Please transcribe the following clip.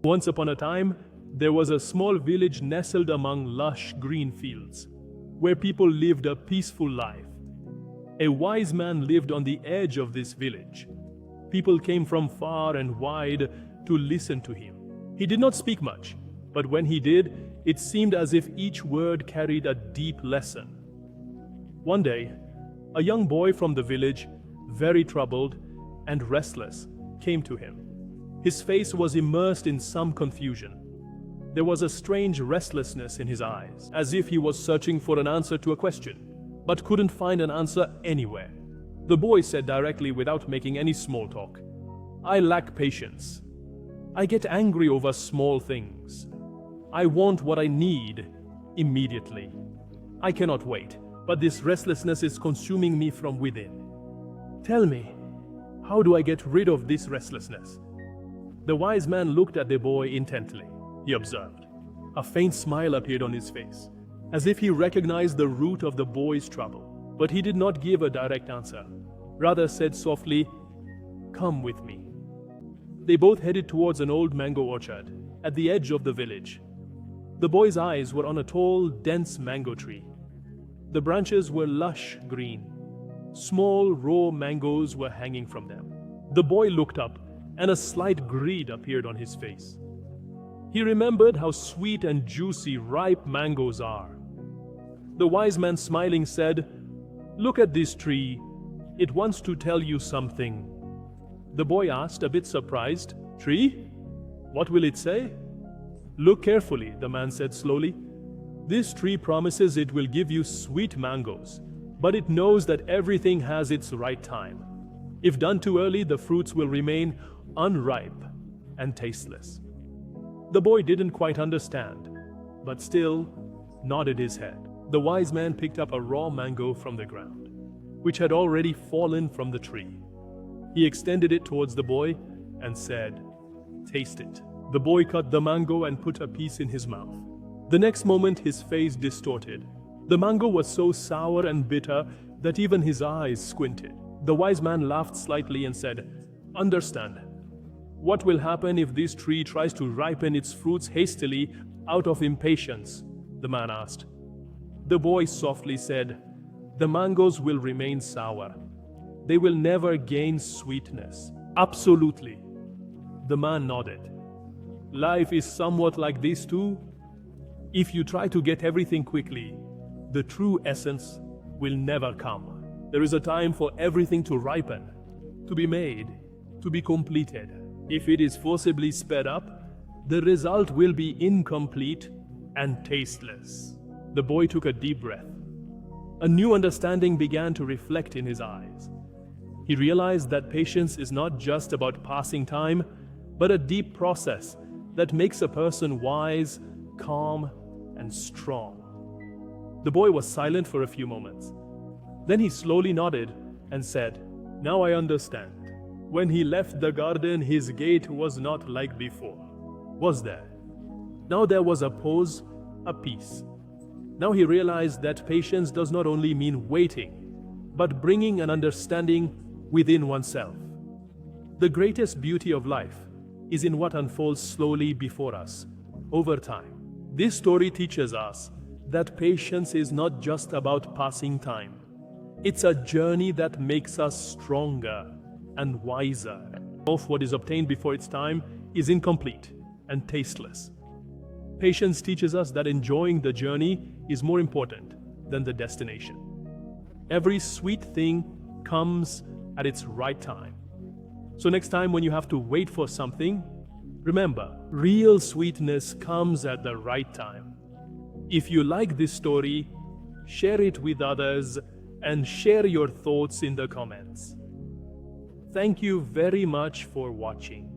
Once upon a time, there was a small village nestled among lush green fields, where people lived a peaceful life. A wise man lived on the edge of this village. People came from far and wide to listen to him. He did not speak much, but when he did, it seemed as if each word carried a deep lesson. One day, a young boy from the village, very troubled and restless, came to him. His face was immersed in some confusion. There was a strange restlessness in his eyes, as if he was searching for an answer to a question, but couldn't find an answer anywhere. The boy said directly, without making any small talk, "I lack patience. I get angry over small things. I want what I need immediately. I cannot wait, but this restlessness is consuming me from within. Tell me, how do I get rid of this restlessness?" The wise man looked at the boy intently. He observed. A faint smile appeared on his face, as if he recognized the root of the boy's trouble. But he did not give a direct answer, rather said softly, "Come with me." They both headed towards an old mango orchard at the edge of the village. The boy's eyes were on a tall, dense mango tree. The branches were lush green. Small, raw mangoes were hanging from them. The boy looked up, and a slight greed appeared on his face. He remembered how sweet and juicy ripe mangoes are. The wise man, smiling, said, "Look at this tree. It wants to tell you something." The boy asked, a bit surprised, "Tree? What will it say?" "Look carefully," the man said slowly. "This tree promises it will give you sweet mangoes, but it knows that everything has its right time. If done too early, the fruits will remain unripe and tasteless." The boy didn't quite understand, but still nodded his head. The wise man picked up a raw mango from the ground, which had already fallen from the tree. He extended it towards the boy and said, "Taste it." The boy cut the mango and put a piece in his mouth. The next moment, his face distorted. The mango was so sour and bitter that even his eyes squinted. The wise man laughed slightly and said, "Understand. What will happen if this tree tries to ripen its fruits hastily out of impatience?" the man asked. The boy softly said, "The mangoes will remain sour. They will never gain sweetness." "Absolutely." The man nodded. "Life is somewhat like this too. If you try to get everything quickly, the true essence will never come. There is a time for everything to ripen, to be made, to be completed. If it is forcibly sped up, the result will be incomplete and tasteless." The boy took a deep breath. A new understanding began to reflect in his eyes. He realized that patience is not just about passing time, but a deep process that makes a person wise, calm, and strong. The boy was silent for a few moments. Then he slowly nodded and said, "Now I understand. When he left the garden, his gait was not like before, was there? Now there was a pause, a peace. Now he realized that patience does not only mean waiting, but bringing an understanding within oneself. The greatest beauty of life is in what unfolds slowly before us, over time. This story teaches us that patience is not just about passing time. It's a journey that makes us stronger and wiser. Of what is obtained before its time is incomplete and tasteless. Patience teaches us that enjoying the journey is more important than the destination. Every sweet thing comes at its right time. So next time when you have to wait for something, remember, real sweetness comes at the right time. If you like this story, share it with others and share your thoughts in the comments. Thank you very much for watching.